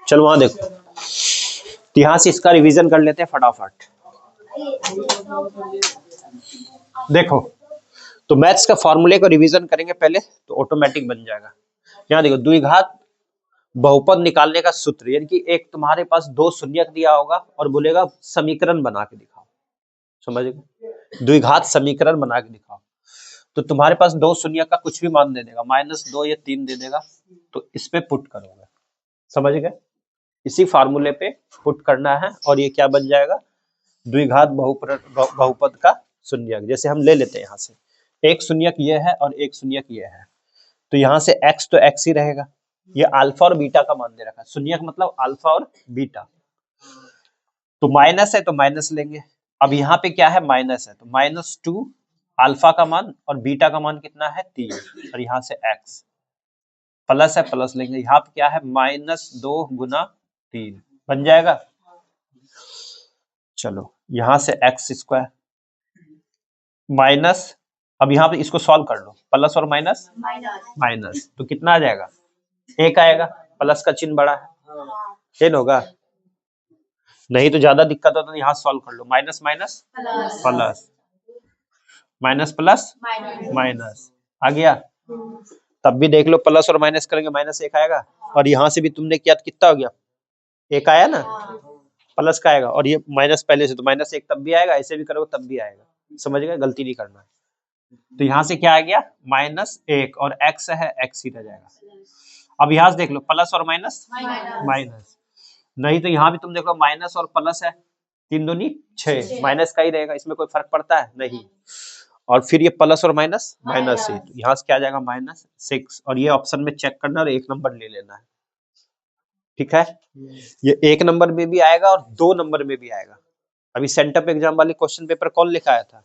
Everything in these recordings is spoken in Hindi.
चलो वहां देखो, तो यहां से इसका रिवीजन कर लेते हैं फटाफट। देखो, तो मैथ्स का फॉर्मूले को रिवीजन करेंगे पहले तो ऑटोमेटिक बन जाएगा। यहाँ देखो, द्विघात बहुपद निकालने का सूत्र, यानी कि एक तुम्हारे पास दो शून्यक दिया होगा और बोलेगा समीकरण बना के दिखाओ, समझ गए, द्विघात समीकरण बना के दिखाओ। तो तुम्हारे पास दो शून्यक का कुछ भी मान दे देगा, -2 या 3 दे देगा, तो इस पे पुट करोगे, समझ गए, इसी फार्मूले पे पुट करना है और ये क्या बन जाएगा, द्विघात बहुपद का शून्यक। जैसे हम ले लेते हैं यहाँ से, एक शून्यक ये है और एक शून्यक ये है, तो यहाँ से x तो x ही रहेगा, ये अल्फा और बीटा का मान दे रखा है, शून्यक मतलब अल्फा और बीटा, तो माइनस है तो माइनस लेंगे। अब यहाँ पे क्या है, माइनस है तो -2 अल्फा का मान और बीटा का मान कितना है 3, और यहाँ से x, प्लस है प्लस लेंगे, यहाँ पे क्या है -2 गुना 3 बन जाएगा। चलो यहाँ से x स्क्वायर माइनस, अब यहाँ पे इसको सॉल्व कर लो, प्लस और माइनस माइनस, तो कितना आ जाएगा, 1 आएगा, प्लस का चिन्ह बड़ा है, 10 होगा, नहीं तो ज्यादा दिक्कत हो तो यहाँ सॉल्व कर लो, minus minus plus, minus plus minus आ गया, तब भी देख लो प्लस और माइनस करेंगे -1 आएगा, और यहाँ से भी तुमने किया तो कितना हो गया, 1 आया ना, प्लस का आएगा, और ये माइनस पहले से तो -1 तब भी आएगा, ऐसे भी करोगे तब भी आएगा, समझ गए, गलती नहीं करना है। तो यहाँ से क्या आ गया -1 और x है, x ही रह जाएगा। अब यहाँ से देख लो, प्लस और माइनस माइनस, नहीं तो यहाँ भी तुम देखो माइनस और प्लस है, 3 दूनी 6, माइनस का ही रहेगा, इसमें कोई फर्क पड़ता है नहीं, और फिर ये प्लस और माइनस माइनस से, तो यहाँ से क्या आ जाएगा -6, और ये ऑप्शन में चेक करना और 1 नंबर ले लेना है, ठीक है, ये 1 नंबर में भी आएगा और 2 नंबर में भी आएगा। अभी सेंटअप एग्जाम वाले क्वेश्चन पेपर कौन लेकर आया था,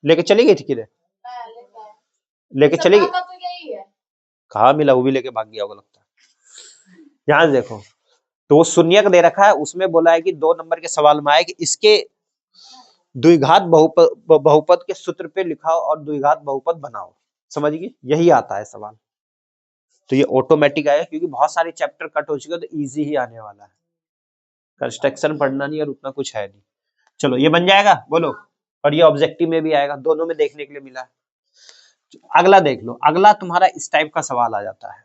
लेके चली गई थी किधर, लेके चली गई, कहाँ मिला, वो भी लेके भाग गया होगा लगता है। यहाँ देखो, तो शून्यक दे रखा है, उसमें बोला है कि 2 नंबर के सवाल में आया कि इसके द्विघात बहुपद के सूत्र पे लिखाओ और द्विघात बहुपद बनाओ, समझ गए, यही आता है सवाल, तो ये ऑटोमेटिक आएगा, क्योंकि बहुत सारे चैप्टर कट हो चुके, तो इजी ही आने वाला है, कंस्ट्रक्शन पढ़ना नहीं और उतना कुछ है नहीं। चलो ये बन जाएगा, बोलो, और ये ऑब्जेक्टिव में भी आएगा, दोनों में देखने के लिए मिला है। अगला देख लो, अगला तुम्हारा इस टाइप का सवाल आ जाता है,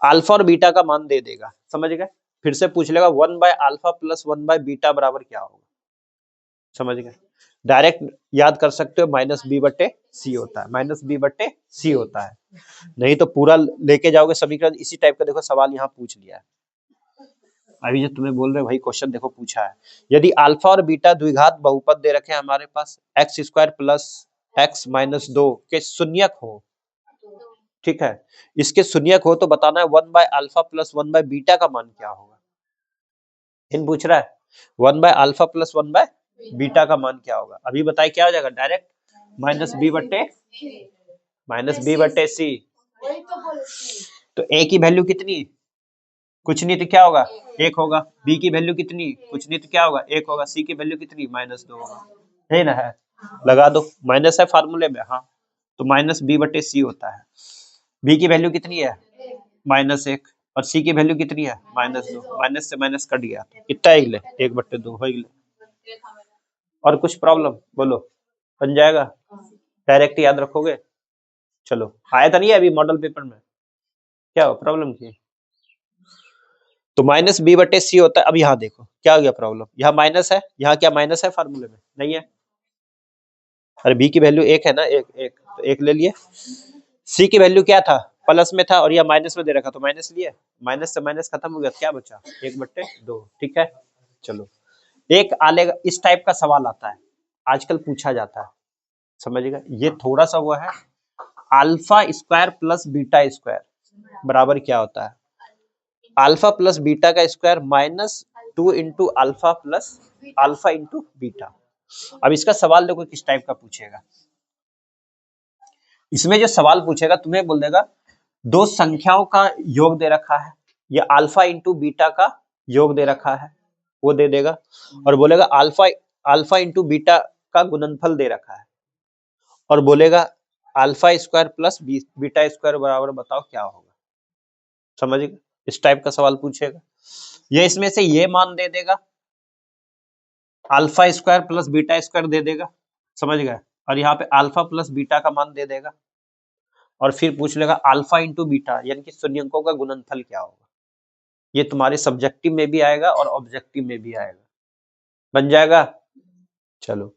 अल्फा और बीटा का मान दे देगा, समझ गए, फिर से पूछ लेगा 1/α + 1/β बराबर क्या होगा, समझ गए, डायरेक्ट याद कर सकते हो, -b/c होता है, -b/c होता है, नहीं तो पूरा लेके जाओगे समीकरण, इसी टाइप का देखो सवाल यहाँ पूछ लिया है, अभी जो तुम्हें बोल रहे हैं वही क्वेश्चन देखो पूछा है, यदि अल्फा और बीटा द्विघात बहुपद दे रखे हैं हमारे पास, x² + x - 2 के शून्यक हो, ठीक है, इसके शून्यक हो तो बताना है 1/α + 1/β का मान क्या होगा, इन पूछ रहा है 1/α + 1/β का मान क्या होगा, अभी बताए क्या हो जाएगा, डायरेक्ट -b/c, तो a की वैल्यू कितनी, कुछ नहीं तो क्या होगा 1 होगा, b की वैल्यू कितनी, कुछ नहीं तो क्या होगा 1 होगा, c की वैल्यू कितनी -2 होगा, है ना, है, लगा दो, माइनस है फार्मूले में, हाँ, तो -b/c होता है, b की वैल्यू कितनी है -1 और c की वैल्यू कितनी है -2, माइनस से माइनस कट गया, कितना है 1/2 हो गया, और कुछ प्रॉब्लम बोलो, बन जाएगा, डायरेक्ट याद रखोगे, चलो आया था नहीं है अभी मॉडल पेपर में, क्या हो प्रॉब्लम की, तो -b/c होता है। अब यहाँ देखो क्या हो गया प्रॉब्लम, यहाँ माइनस है, यहाँ क्या माइनस है फार्मूले में नहीं है, अरे b की वैल्यू 1 है ना, 1 तो 1 ले लिए, c की वैल्यू क्या था प्लस में था और यह माइनस में दे रखा, तो माइनस लिए, माइनस से माइनस खत्म हो गया, क्या बचा 1/2, ठीक है। चलो एक आलेगा, इस टाइप का सवाल आता है आजकल पूछा जाता है, समझिएगा, ये थोड़ा सा वो है, α² + β² बराबर क्या होता है, α + β का स्क्वायर -2 × α + α × β। अब इसका सवाल देखो किस टाइप का पूछेगा, इसमें जो सवाल पूछेगा तुम्हें बोल देगा दो संख्याओं का योग दे रखा है, या अल्फा × बीटा का योग दे रखा है वो दे देगा, और बोलेगा अल्फा × बीटा का गुणनफल दे रखा है, और बोलेगा α² + β² बराबर बताओ क्या होगा, समझिए, इस टाइप का सवाल पूछेगा। ये इसमें से ये मान दे देगा, alpha square plus beta square दे देगा, समझ गए, और यहाँ पे अल्फा प्लस बीटा का मान दे देगा, और फिर पूछ लेगा अल्फा इंटू बीटा यानी कि शून्यंकों का गुणनफल क्या होगा। ये तुम्हारे सब्जेक्टिव में भी आएगा और ऑब्जेक्टिव में भी आएगा, बन जाएगा। चलो,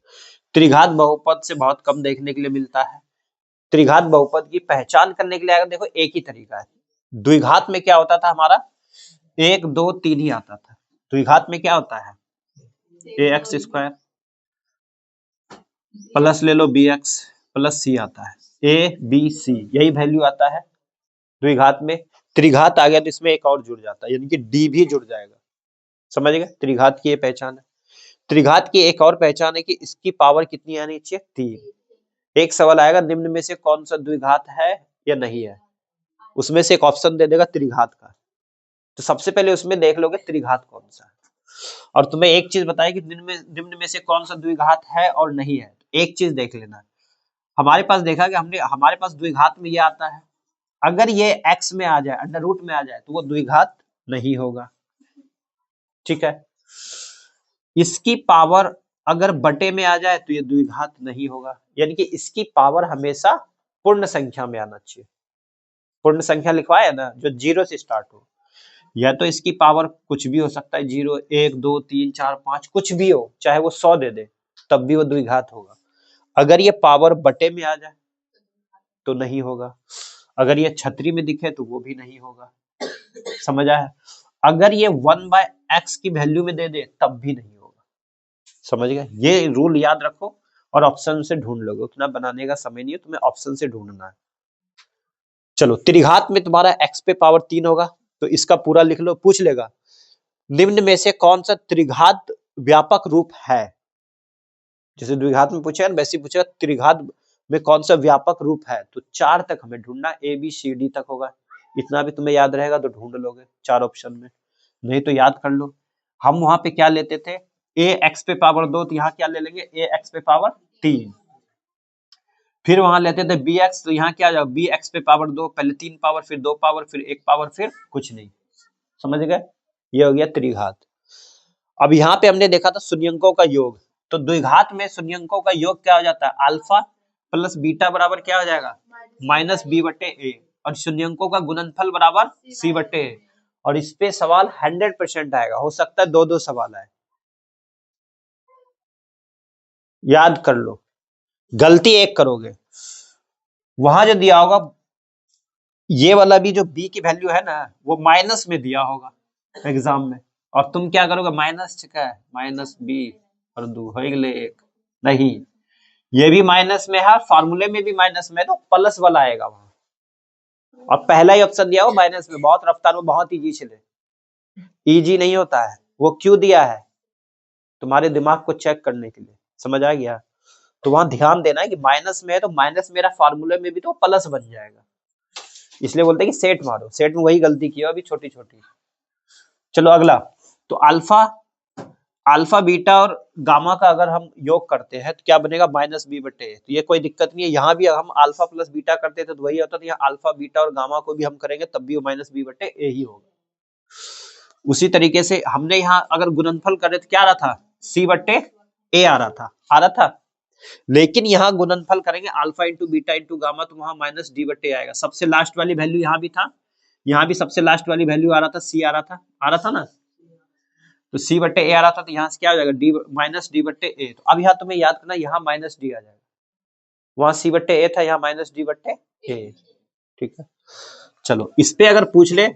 त्रिघात बहुपद से बहुत कम देखने के लिए मिलता है। त्रिघात बहुपद की पहचान करने के लिए अगर देखो एक ही तरीका है। द्विघात में क्या होता था हमारा, 1 2 3 ही आता था। द्विघात में क्या होता है, ax स्क्वायर प्लस ले लो bx प्लस c आता है, a b c यही वैल्यू आता है द्विघात में। त्रिघात आ गया तो इसमें एक और जुड़ जाता है, यानी कि d भी जुड़ जाएगा, समझ गए। त्रिघात की ये पहचान है। त्रिघात की एक और पहचान है कि इसकी पावर कितनी आनी चाहिए, 3। एक सवाल आएगा निम्न में से कौन सा द्विघात है या नहीं है, उसमें से एक ऑप्शन दे देगा त्रिघात का, तो सबसे पहले उसमें देख लोगे त्रिघात कौन सा है। और तुम्हें एक चीज बताए कि निम्न में से कौन सा द्विघात है और नहीं है, एक चीज देख लेना। हमारे पास देखा कि हमने हमारे पास द्विघात में ये आता है, अगर ये x में आ जाए, अंडर रूट में आ जाए तो वो द्विघात नहीं होगा, ठीक है। इसकी पावर अगर बटे में आ जाए तो ये द्विघात नहीं होगा, यानी कि इसकी पावर हमेशा पूर्ण संख्या में आना चाहिए। पूर्ण संख्या लिखवाया ना, जो 0 से स्टार्ट हो, या तो इसकी पावर कुछ भी हो सकता है, 0 1 2 3 4 5 कुछ भी हो, चाहे वो 100 दे दे तब भी वो द्विघात होगा। अगर ये पावर बटे में आ जाए तो नहीं होगा, अगर ये छतरी में दिखे तो वो भी नहीं होगा, समझ आया। अगर ये 1/x की वैल्यू में दे दे तब भी नहीं होगा, समझ गए। ये रूल याद रखो और ऑप्शन से ढूंढ लोगे, उतना बनाने का समय नहीं है, तुम्हें ऑप्शन से ढूंढना है। चलो, त्रिघात में तुम्हारा x पे पावर 3 होगा, तो इसका पूरा लिख लो। पूछ लेगा निम्न में से कौन सा त्रिघात व्यापक रूप है, जैसे द्विघात में पूछेगा वैसे पूछेगा त्रिघात में कौन सा व्यापक रूप है, तो 4 तक हमें ढूंढना, a b c d तक होगा। इतना भी तुम्हें याद रहेगा तो ढूंढ लोगे 4 ऑप्शन में, नहीं तो याद कर लो। हम वहां पे क्या लेते थे, ax पे पावर 2, तो यहाँ क्या ले लेंगे, ax पे पावर 3। फिर वहां लेते थे bx, तो यहाँ क्या जाओ, bx पे पावर 2, पहले 3 पावर फिर 2 पावर फिर 1 पावर फिर कुछ नहीं, समझ गए। ये हो गया त्रिघात। अब यहाँ पे हमने देखा था शून्यंकों का योग, तो द्विघात में शून्यंकों का योग क्या हो जाता है, अल्फा प्लस बीटा बराबर क्या हो जाएगा, माइनस बी बटे ए, और शून्यंकों का गुणनफल बराबर सी बटे ए। और इस पे सवाल 100% आएगा, हो सकता है 2-2 सवाल आए, याद कर लो। गलती एक करोगे, वहां जो दिया होगा ये वाला भी, जो b की वैल्यू है ना, वो माइनस में दिया होगा एग्जाम में, और तुम क्या करोगे, माइनस का है, माइनस बी और 2 हो गए 1, नहीं ये भी माइनस में है, फार्मूले में भी माइनस में है, तो प्लस वाला आएगा वहां। और पहला ही ऑप्शन दिया हो माइनस में, बहुत रफ्तार में, बहुत इजी चले, इजी नहीं होता है वो, क्यों दिया है, तुम्हारे दिमाग को चेक करने के लिए, समझ आ गया। तो वहां ध्यान देना है कि माइनस में है तो माइनस मेरा फार्मूले में भी तो प्लस बन जाएगा, इसलिए बोलते हैं कि सेट मारो। सेट में वही गलती की है अभी, छोटी छोटी। चलो अगला, तो अल्फा बीटा और गामा का अगर हम योग करते हैं तो क्या बनेगा, माइनस बी बटे ए। तो ये कोई दिक्कत नहीं है, यहाँ भी हम अल्फा प्लस बीटा करते थे तो वही होता था, यहाँ अल्फा बीटा और गामा को भी हम करेंगे तब भी वो माइनस बी बटे ए ही होगा। उसी तरीके से हमने यहाँ अगर गुणनफल करे तो क्या आ रहा था, सी बटे ए आ रहा था, लेकिन यहाँ गुणनफल करेंगे alpha into beta into gamma, तो वहां माइनस डी बटे आएगा। सबसे लास्ट वाली वैल्यू यहाँ भी था, यहाँ भी सबसे लास्ट वाली वैल्यू आ रहा था, सी आ रहा था ना, तो सी बटे ए आ रहा था, तो यहाँ से क्या हो जाएगा, डी माइनस डी बटे ए। तो अब यहाँ तुम्हें याद करना, यहाँ माइनस डी आ जाएगा, वहां सी बटे ए था, यहाँ माइनस डी बटे ए, ठीक है। चलो, इस पे अगर पूछ ले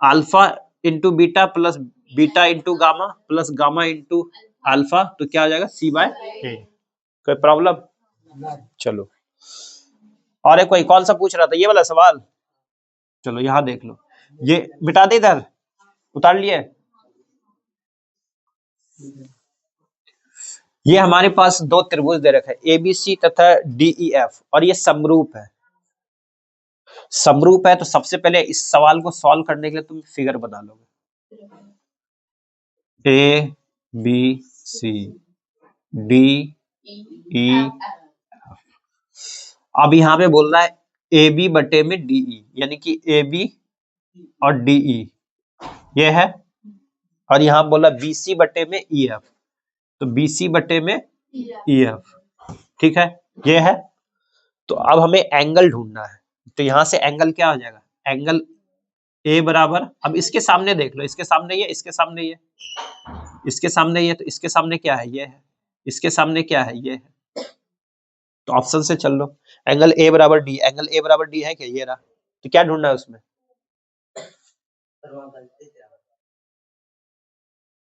alpha into beta plus beta into gamma plus gamma into alpha, तो क्या हो जाएगा, सी बाय ए। कोई प्रॉब्लम, चलो। और एक कोई कौन सा पूछ रहा था, ये वाला सवाल, चलो यहाँ देख लो, ये मिटा दे, इधर उतार लिए। ये हमारे पास दो त्रिभुज दे रखा है, एबीसी तथा डीईएफ, और ये समरूप है। समरूप है तो सबसे पहले इस सवाल को सॉल्व करने के लिए तुम फिगर बना लोगे, A B C D E. अब यहाँ पे बोल रहा है ए बी बटे में डीई, यानी कि ए बी और डीई ये है और यहाँ बोला BC बटे में EF, तो BC बटे में EF, ठीक है, ये है। तो अब हमें एंगल ढूंढना है, तो यहाँ से एंगल क्या हो जाएगा, एंगल A बराबर, अब इसके सामने देख लो, इसके सामने ये, इसके सामने ये, इसके सामने ये, तो इसके सामने क्या है, ये है, इसके सामने क्या है, ये है, तो ऑप्शन से चल लो, एंगल A बराबर D, एंगल A बराबर D है क्या, ये रहा, तो क्या ढूंढना है उसमें,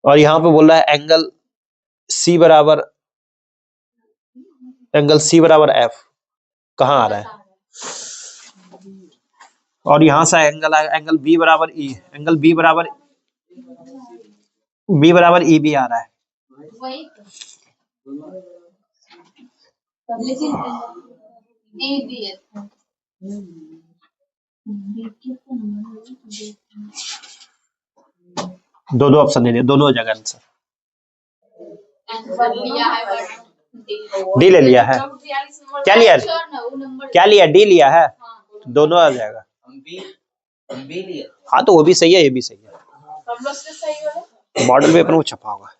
और यहाँ पे बोल रहा है एंगल C बराबर F, कहाँ आ रहा है, और यहाँ से एंगल आएगा एंगल B बराबर E, एंगल B बराबर EB आ रहा है, दो ऑप्शन दे दिए, दोनों जगह आंसर डी ले लिया है, क्या लिया, क्या लिया, डी लिया है, दोनों आ जाएगा, हाँ तो वो भी सही है, ये भी सही है, मॉडल पेपर में छपा होगा।